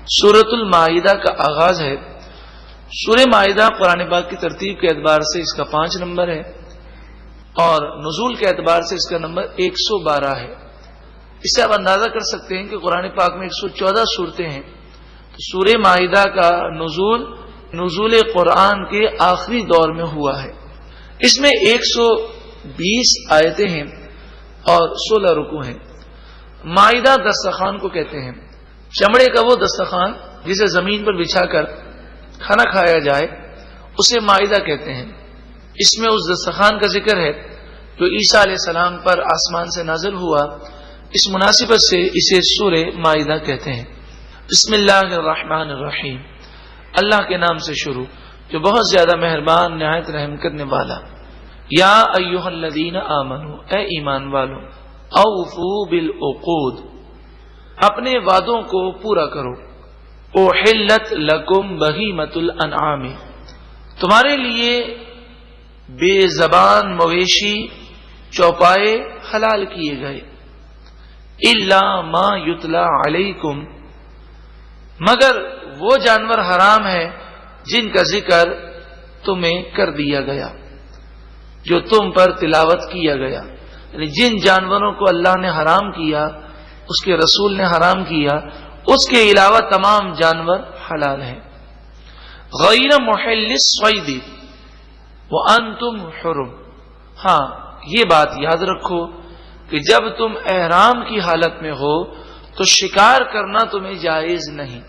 سورۃ المائدہ کا آغاز ہے۔ سورہ مائدہ قرآن پاک کی ترتیب کے اعتبار سے اس کا 5 نمبر ہے اور نزول کے اعتبار سے اس کا نمبر 112 ہے۔ اس سے آپ اندازہ کر سکتے ہیں کہ قرآن پاک میں 114 صورتیں ہیں، تو سورہ مائدہ کا نزول قرآن کے آخری دور میں ہوا ہے۔ اس میں 120 آیتیں ہیں اور 16 رکوع ہیں۔ مائدہ دسترخوان کو کہتے ہیں، چمڑے کا وہ دسترخوان جسے زمین پر بچھا کر کھانا کھایا جائے اسے مائدہ کہتے ہیں۔ اس میں اس دسترخوان کا ذکر ہے جو عیسیٰ علیہ السلام پر آسمان سے نازل ہوا، اس مناسبت سے اسے سورہ مائدہ کہتے ہیں۔ بسم اللہ الرحمن الرحیم، اللہ کے نام سے شروع جو بہت زیادہ مہربان نہایت رحم کرنے والا۔ یا ایھا الذین آمنوا، اے ایمان والو، اوفوا بالعقود، اپنے وعدوں کو پورا کرو۔ احلت لکم بہیمۃ الانعام، تمہارے لیے بے زبان مویشی چوپائے حلال کیے گئے۔ الا ما یتلی علیکم، مگر وہ جانور حرام ہے جن کا ذکر تمہیں کر دیا گیا، جو تم پر تلاوت کیا گیا، یعنی جن جانوروں کو اللہ نے حرام کیا، اس کے رسول نے حرام کیا، اس کے علاوہ تمام جانور حلال ہیں۔ غیر محل الصید وانتم حرم، ہاں یہ بات یاد رکھو کہ جب تم احرام کی حالت میں ہو تو شکار کرنا تمہیں جائز نہیں۔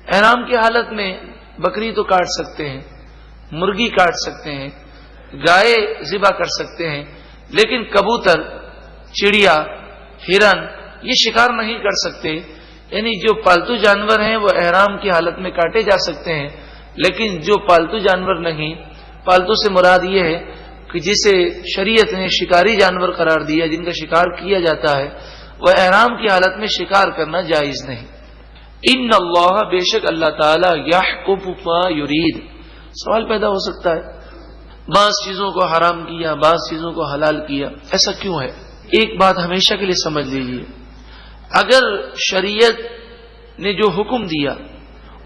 احرام کی حالت میں بکری تو کاٹ سکتے ہیں، مرغی کاٹ سکتے ہیں، گائے ذبح کر سکتے ہیں، لیکن کبوتر، چڑیا، ہرن یہ شکار نہیں کر سکتے۔ یعنی جو پالتو جانور ہیں وہ احرام کی حالت میں کاٹے جا سکتے ہیں، لیکن جو پالتو جانور نہیں، پالتو سے مراد یہ ہے کہ جسے شریعت نے شکاری جانور قرار دیا، جن کا شکار کیا جاتا ہے، وہ احرام کی حالت میں شکار کرنا جائز نہیں۔ ان اللہ، بے شک اللہ تعالی، یحکم ما یرید، سوال پیدا ہو سکتا ہے بعض چیزوں کو حرام کیا، بعض چیزوں کو حلال کیا، ایسا کیوں ہے؟ ایک بات ہمیشہ کے لیے سمجھ لیجیے، اگر شریعت نے جو حکم دیا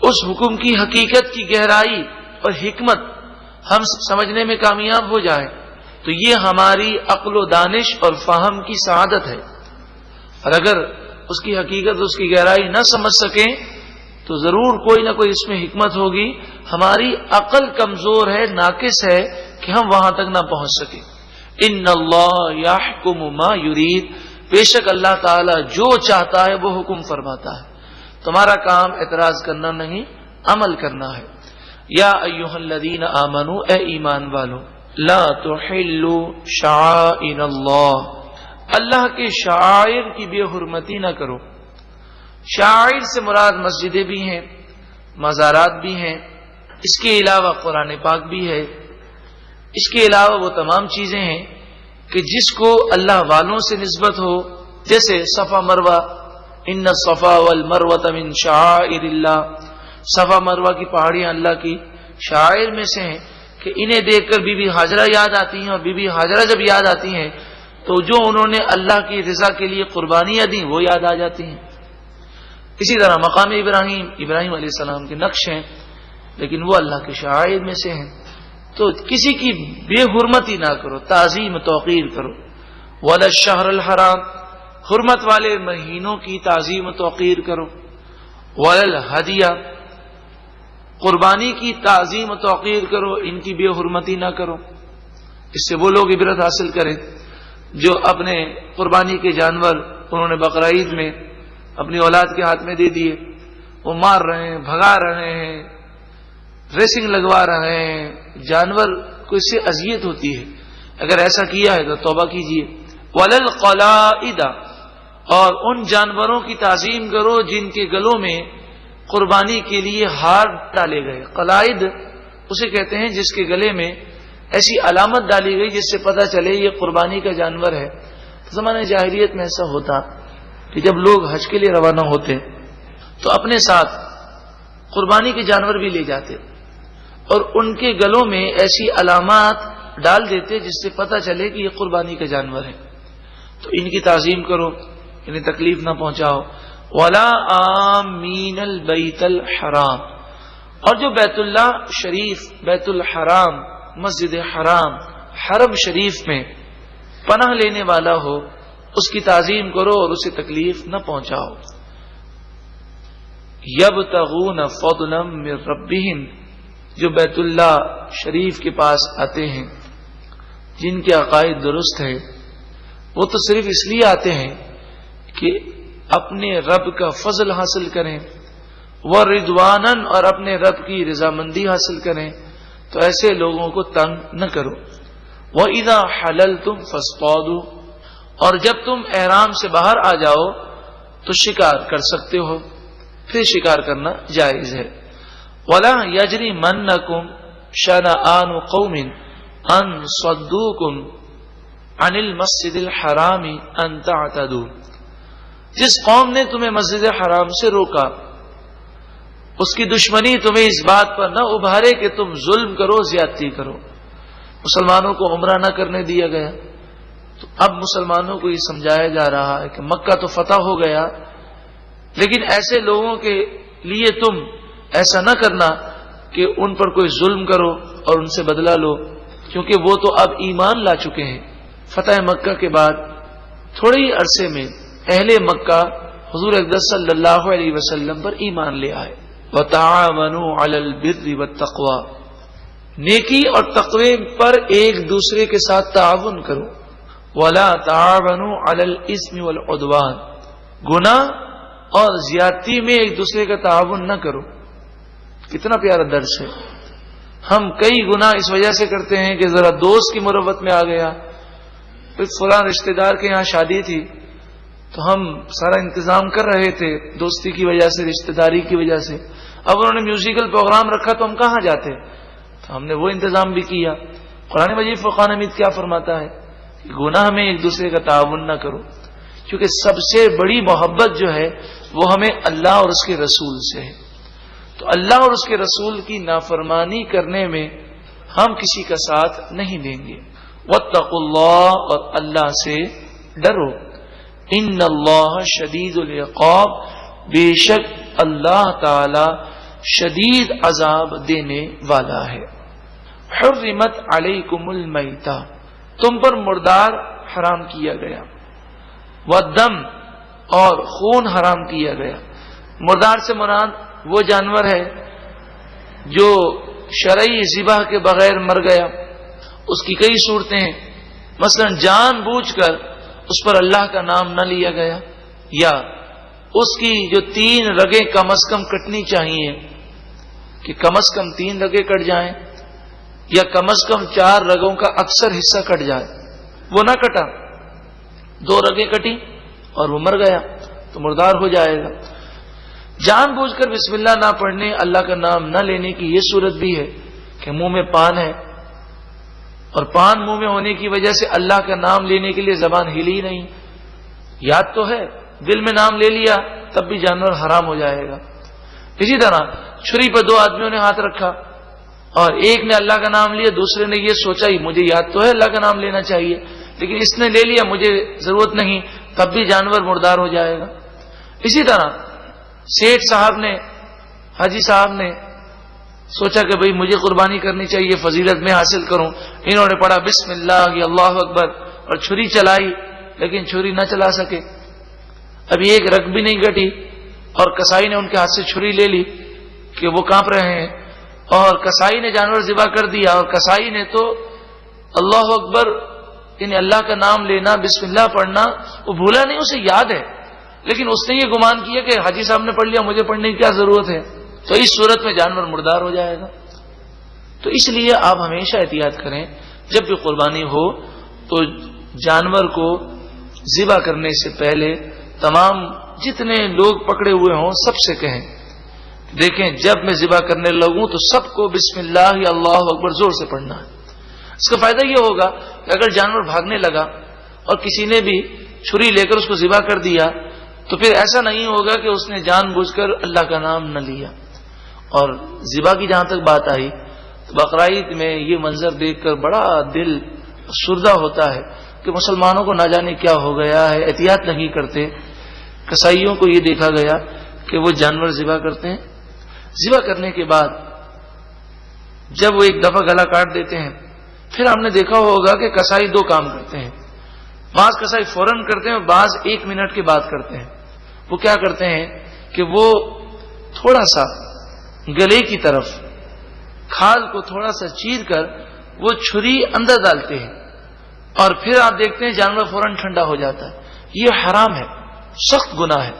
اس حکم کی حقیقت کی گہرائی اور حکمت ہم سمجھنے میں کامیاب ہو جائے تو یہ ہماری عقل و دانش اور فہم کی سعادت ہے، اور اگر اس کی حقیقت، اس کی گہرائی نہ سمجھ سکیں تو ضرور کوئی نہ کوئی اس میں حکمت ہوگی۔ ہماری عقل کمزور ہے، ناقص ہے کہ ہم وہاں تک نہ پہنچ سکیں۔ ان اللہ یحکم ما یرید، بے شک اللہ تعالی جو چاہتا ہے وہ حکم فرماتا ہے، تمہارا کام اعتراض کرنا نہیں، عمل کرنا ہے۔ یا ایھا الذین آمنوا، اے ایمان والو، لا تحلوا شعائر اللہ، اللہ کے شعائر کی بے حرمتی نہ کرو۔ شعائر سے مراد مسجدیں بھی ہیں، مزارات بھی ہیں، اس کے علاوہ قرآن پاک بھی ہے، اس کے علاوہ وہ تمام چیزیں ہیں کہ جس کو اللہ والوں سے نسبت ہو، جیسے صفا مروہ، ان الصفا والمروہ من شعائر اللہ، صفا مروہ کی پہاڑیاں اللہ کی شعائر میں سے ہیں کہ انہیں دیکھ کر بی بی ہاجرہ یاد آتی ہیں، اور بی بی ہاجرہ جب یاد آتی ہیں تو جو انہوں نے اللہ کی رضا کے لیے قربانیاں دیں وہ یاد آ جاتی ہیں۔ اسی طرح مقام ابراہیم علیہ السلام کے نقش ہیں، لیکن وہ اللہ کے شعائر میں سے ہیں۔ تو کسی کی بے حرمتی نہ کرو، تعظیم توقیر کرو۔ ولا الشہر الحرام، حرمت والے مہینوں کی تعظیم توقیر کرو۔ ولا الہدیہ، قربانی کی تعظیم توقیر کرو، ان کی بے حرمتی نہ کرو۔ اس سے وہ لوگ عبرت حاصل کریں جو اپنے قربانی کے جانور انہوں نے بقرعید میں اپنی اولاد کے ہاتھ میں دے دیے، وہ مار رہے ہیں، بھگا رہے ہیں، ریسنگ لگوا رہے ہیں، جانور کو اس سے اذیت ہوتی ہے۔ اگر ایسا کیا ہے تو توبہ کیجیے۔ وللقلائد، اور ان جانوروں کی تعظیم کرو جن کے گلوں میں قربانی کے لیے ہار ڈالے گئے۔ قلائد اسے کہتے ہیں جس کے گلے میں ایسی علامت ڈالی گئی جس سے پتہ چلے یہ قربانی کا جانور ہے۔ زمانہ جاہلیت میں ایسا ہوتا کہ جب لوگ حج کے لیے روانہ ہوتے تو اپنے ساتھ قربانی کے جانور بھی لے جاتے اور ان کے گلوں میں ایسی علامات ڈال دیتے جس سے پتہ چلے کہ یہ قربانی کا جانور ہے۔ تو ان کی تعظیم کرو، انہیں تکلیف نہ پہنچاؤ۔ ولا آمین البیت الحرام، اور جو بیت اللہ شریف، بیت الحرام، مسجد حرام، حرم شریف میں پناہ لینے والا ہو اس کی تعظیم کرو اور اسے تکلیف نہ پہنچاؤ. یبتغون فضلا من ربہم، جو بیت اللہ شریف کے پاس آتے ہیں جن کے عقائد درست ہے، وہ تو صرف اس لیے آتے ہیں کہ اپنے رب کا فضل حاصل کریں، ورضوانا، اور اپنے رب کی رضامندی حاصل کریں. تو ایسے لوگوں کو تنگ نہ کرو. وَإِذَا حَلَلْتُمْ فَاصْطَادُوا، اور جب تم احرام سے باہر آ جاؤ تو شکار کر سکتے ہو، پھر شکار کرنا جائز ہے. وَلَا يَجْرِمَنَّكُمْ شَنَآنُ قَوْمٍ أَن صَدُّوكُمْ عَنِ الْمَسْجِدِ الْحَرَامِ أَن تَعْتَدُوا، جس قوم نے تمہیں مسجد حرام سے روکا اس کی دشمنی تمہیں اس بات پر نہ ابھارے کہ تم ظلم کرو، زیادتی کرو. مسلمانوں کو عمرہ نہ کرنے دیا گیا، تو اب مسلمانوں کو یہ سمجھایا جا رہا ہے کہ مکہ تو فتح ہو گیا، لیکن ایسے لوگوں کے لیے تم ایسا نہ کرنا کہ ان پر کوئی ظلم کرو اور ان سے بدلہ لو، کیونکہ وہ تو اب ایمان لا چکے ہیں. فتح مکہ کے بعد تھوڑے ہی عرصے میں اہل مکہ حضور اقدس صلی اللہ علیہ وسلم پر ایمان لے آئے. وَتَعَاوَنُوا عَلَى الْبِرِّ وَالتَّقْوَى، نیکی اور تقوی پر ایک دوسرے کے ساتھ تعاون کرو. وَلَا تَعَاوَنُوا عَلَى الْإِثْمِ وَالْعُدْوَانِ، گناہ اور زیادتی میں ایک دوسرے کا تعاون نہ کرو. کتنا پیارا درس ہے. ہم کئی گناہ اس وجہ سے کرتے ہیں کہ ذرا دوست کی مروت میں آ گیا، پھر فلاں رشتہ دار کے یہاں شادی تھی تو ہم سارا انتظام کر رہے تھے دوستی کی وجہ سے، رشتہ داری کی وجہ سے. اب انہوں نے میوزیکل پروگرام رکھا تو ہم کہاں جاتے، تو ہم نے وہ انتظام بھی کیا. قرآن مجید فرقان حمید کیا فرماتا ہے کہ گناہ میں ایک دوسرے کا تعاون نہ کرو، کیونکہ سب سے بڑی محبت جو ہے وہ ہمیں اللہ اور اس کے رسول سے ہے. تو اللہ اور اس کے رسول کی نافرمانی کرنے میں ہم کسی کا ساتھ نہیں دیں گے. واتقوا اللہ، اور اللہ سے ڈرو. ان اللہ شدید العقاب، بے شک اللہ تعالی شدید عذاب دینے والا ہے. حرمت علیکم المیتہ، تم پر مردار حرام کیا گیا. والدم، اور خون حرام کیا گیا. مردار سے مراد وہ جانور ہے جو شرعی ذبح کے بغیر مر گیا. اس کی کئی صورتیں ہیں، مثلا جان بوجھ کر اس پر اللہ کا نام نہ لیا گیا، یا اس کی جو 3 رگیں کم از کم کٹنی چاہیے کہ کم از کم 3 رگیں کٹ جائیں، یا کم از کم 4 رگوں کا اکثر حصہ کٹ جائے. وہ نہ کٹا، 2 رگیں کٹی اور وہ مر گیا تو مردار ہو جائے گا. جان بوجھ کر بسم اللہ نہ پڑھنے، اللہ کا نام نہ لینے کی یہ صورت بھی ہے کہ منہ میں پان ہے اور پان منہ میں ہونے کی وجہ سے اللہ کا نام لینے کے لیے زبان ہلی نہیں، یاد تو ہے دل میں نام لے لیا، تب بھی جانور حرام ہو جائے گا. اسی طرح چھری پر 2 آدمیوں نے ہاتھ رکھا اور ایک نے اللہ کا نام لیا، دوسرے نے یہ سوچا ہی مجھے یاد تو ہے اللہ کا نام لینا چاہیے، لیکن اس نے لے لیا مجھے ضرورت نہیں، تب بھی جانور مردار ہو جائے گا. اسی طرح سیٹھ صاحب نے، حاجی صاحب نے سوچا کہ بھئی مجھے قربانی کرنی چاہیے، فضیلت میں حاصل کروں. انہوں نے پڑھا بسم اللہ اللہ اکبر اور چھری چلائی، لیکن چھری نہ چلا سکے. ابھی ایک رگ بھی نہیں کٹی اور کسائی نے ان کے ہاتھ سے چھری لے لی کہ وہ کانپ رہے ہیں، اور کسائی نے جانور ذبح کر دیا. اور کسائی نے تو اللہ اکبر یعنی اللہ کا نام لینا، بسم اللہ پڑھنا وہ بھولا نہیں، اسے یاد ہے، لیکن اس نے یہ گمان کیا کہ حاجی صاحب نے پڑھ لیا مجھے پڑھنے کی کیا ضرورت ہے. تو اس صورت میں جانور مردار ہو جائے گا. تو اس لیے آپ ہمیشہ احتیاط کریں، جب بھی قربانی ہو تو جانور کو ذبح کرنے سے پہلے تمام جتنے لوگ پکڑے ہوئے ہوں سب سے کہیں دیکھیں جب میں ذبح کرنے لگوں تو سب کو بسم اللہ یا اللہ اکبر زور سے پڑھنا ہے. اس کا فائدہ یہ ہوگا کہ اگر جانور بھاگنے لگا اور کسی نے بھی چھری لے کر اس کو ذبح کر دیا تو پھر ایسا نہیں ہوگا کہ اس نے جان بوجھ کر اللہ کا نام نہ لیا. اور ذبح کی جہاں تک بات آئی تو بقرعید میں یہ منظر دیکھ کر بڑا دل سردہ ہوتا ہے کہ مسلمانوں کو نہ جانے کیا ہو گیا ہے، احتیاط نہیں کرتے. کسائیوں کو یہ دیکھا گیا کہ وہ جانور ذبح کرتے ہیں، ذبح کرنے کے بعد جب وہ ایک دفعہ گلا کاٹ دیتے ہیں، پھر ہم نے دیکھا ہوگا کہ کسائی دو کام کرتے ہیں. بعض کسائی فوراً کرتے ہیں اور بعض 1 منٹ کے بعد کرتے ہیں. وہ کیا کرتے ہیں کہ وہ تھوڑا سا گلے کی طرف کھال کو تھوڑا سا چیر کر وہ چھری اندر ڈالتے ہیں اور پھر آپ دیکھتے ہیں جانور فوراً ٹھنڈا ہو جاتا ہے. یہ حرام ہے، سخت گناہ ہے،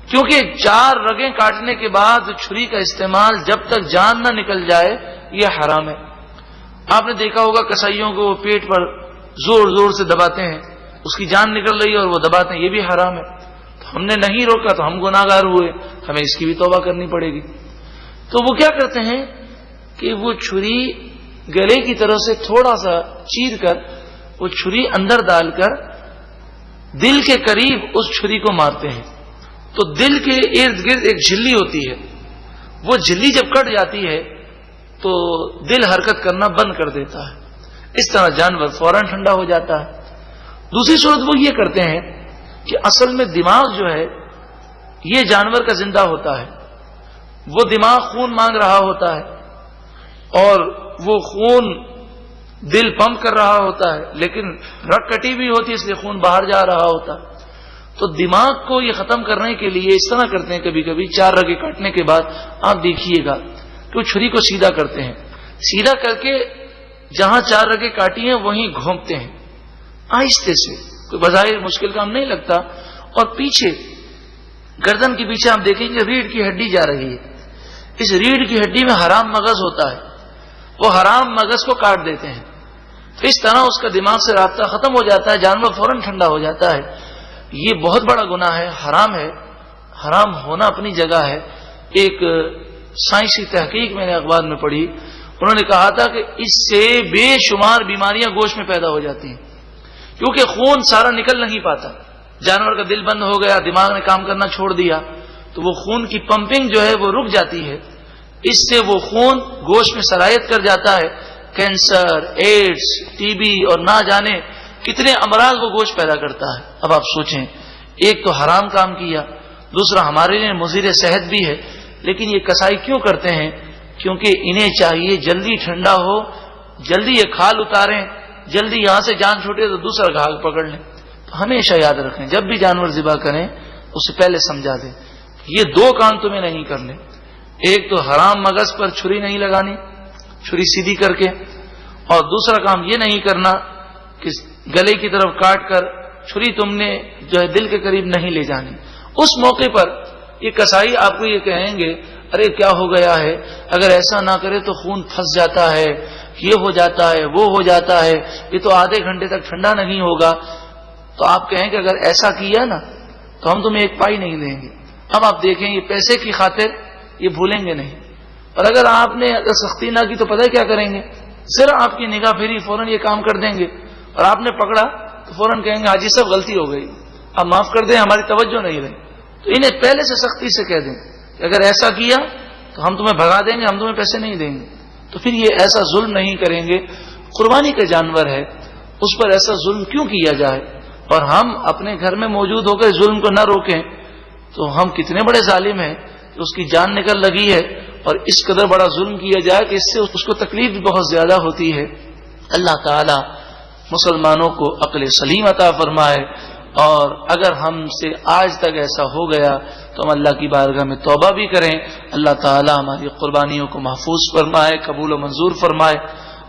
کیونکہ 4 رگیں کاٹنے کے بعد چھری کا استعمال جب تک جان نہ نکل جائے یہ حرام ہے. آپ نے دیکھا ہوگا کسائیوں کو وہ پیٹ پر زور زور سے دباتے ہیں، اس کی جان نکل رہی ہے اور وہ دباتے ہیں، یہ بھی حرام ہے. تو ہم نے نہیں روکا تو ہم گناہگار ہوئے، ہمیں اس کی بھی توبہ کرنی پڑے گی. تو وہ کیا کرتے ہیں کہ وہ چھری گلے کی طرف سے تھوڑا سا چیر کر وہ چھری اندر ڈال کر دل کے قریب اس چھری کو مارتے ہیں. تو دل کے ارد گرد ایک جھلی ہوتی ہے، وہ جھلی جب کٹ جاتی ہے تو دل حرکت کرنا بند کر دیتا ہے. اس طرح جانور فوراً ٹھنڈا ہو جاتا ہے. دوسری صورت وہ یہ کرتے ہیں کہ اصل میں دماغ جو ہے یہ جانور کا زندہ ہوتا ہے، وہ دماغ خون مانگ رہا ہوتا ہے اور وہ خون دل پمپ کر رہا ہوتا ہے، لیکن رگ کٹی ہوئی ہوتی ہے اس لیے خون باہر جا رہا ہوتا ہے. تو دماغ کو یہ ختم کرنے کے لیے اس طرح کرتے ہیں کبھی کبھی 4 رگیں کاٹنے کے بعد آپ دیکھیے گا کہ وہ چھری کو سیدھا کرتے ہیں، سیدھا کر کے جہاں 4 رگیں کاٹی ہیں وہیں گھومتے ہیں آہستہ سے، کوئی بظاہر مشکل کام نہیں لگتا. اور پیچھے گردن کے پیچھے آپ دیکھیں گے ریڑھ کی ہڈی جا رہی ہے. اس ریڑھ کی ہڈی میں حرام مغز ہوتا ہے، وہ حرام مغز کو کاٹ دیتے ہیں. تو اس طرح اس کا دماغ سے رابطہ ختم ہو جاتا ہے، جانور فوراً ٹھنڈا ہو جاتا ہے. یہ بہت بڑا گناہ ہے، حرام ہے. حرام ہونا اپنی جگہ ہے. ایک سائنسی تحقیق میں نے اخبار میں پڑھی، انہوں نے کہا تھا کہ اس سے بے شمار بیماریاں گوشت میں پیدا ہو جاتی ہیں، کیونکہ خون سارا نکل نہیں پاتا. جانور کا دل بند ہو گیا، دماغ نے کام کرنا چھوڑ دیا تو وہ خون کی پمپنگ جو ہے وہ رک جاتی ہے. اس سے وہ خون گوشت میں سرایت کر جاتا ہے. کینسر، ایڈز، ٹی بی اور نہ جانے کتنے امراض وہ گوشت پیدا کرتا ہے. اب آپ سوچیں، ایک تو حرام کام کیا، دوسرا ہمارے لیے مضر صحت بھی ہے. لیکن یہ کسائی کیوں کرتے ہیں؟ کیونکہ انہیں چاہیے جلدی ٹھنڈا ہو، جلدی یہ کھال اتاریں، جلدی یہاں سے جان چھوٹے تو دوسرا گھاگ پکڑ لیں. تو ہمیشہ یاد رکھیں جب بھی جانور ذبح کریں اسے پہلے سمجھا دیں یہ 2 کام تمہیں نہیں کرنے. ایک تو حرام مغز پر چھری نہیں لگانی، چھری سیدھی کر کے، اور دوسرا کام یہ نہیں کرنا کہ گلے کی طرف کاٹ کر چھری تم نے جو ہے دل کے قریب نہیں لے جانی. اس موقع پر یہ کسائی آپ کو یہ کہیں گے ارے کیا ہو گیا ہے، اگر ایسا نہ کرے تو خون پھنس جاتا ہے، یہ ہو جاتا ہے، وہ ہو جاتا ہے، یہ تو آدھے گھنٹے تک ٹھنڈا نہیں ہوگا. تو آپ کہیں کہ اگر ایسا کیا نا تو ہم تمہیں 1 پائی نہیں دیں گے. اب آپ دیکھیں یہ پیسے کی خاطر یہ بھولیں گے نہیں، اور اگر آپ نے سختی نہ کی تو پتہ کیا کریں گے، ذرا آپ کی نگاہ پھری فوراً یہ کام کر دیں گے، اور آپ نے پکڑا تو فوراً کہیں گے حاجی صاحب غلطی ہو گئی، آپ معاف کر دیں، ہماری توجہ نہیں رہی. تو انہیں پہلے سے سختی سے کہہ دیں کہ اگر ایسا کیا تو ہم تمہیں بھگا دیں گے، ہم تمہیں پیسے نہیں دیں گے. تو پھر یہ ایسا ظلم نہیں کریں گے. قربانی کا جانور ہے، اس پر ایسا ظلم کیوں کیا جائے؟ اور ہم اپنے گھر میں موجود ہو کر ظلم کو نہ روکیں تو ہم کتنے بڑے ظالم ہیں کہ اس کی جان نکل لگی ہے اور اس قدر بڑا ظلم کیا جائے کہ اس سے اس کو تکلیف بھی بہت زیادہ ہوتی ہے. اللہ تعالی مسلمانوں کو عقل سلیم عطا فرمائے. اور اگر ہم سے آج تک ایسا ہو گیا تو ہم اللہ کی بارگاہ میں توبہ بھی کریں. اللہ تعالی ہماری قربانیوں کو محفوظ فرمائے، قبول و منظور فرمائے،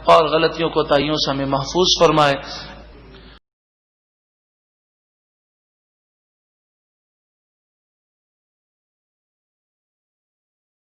اور غلطیوں کو تائیوں سے ہمیں محفوظ فرمائے.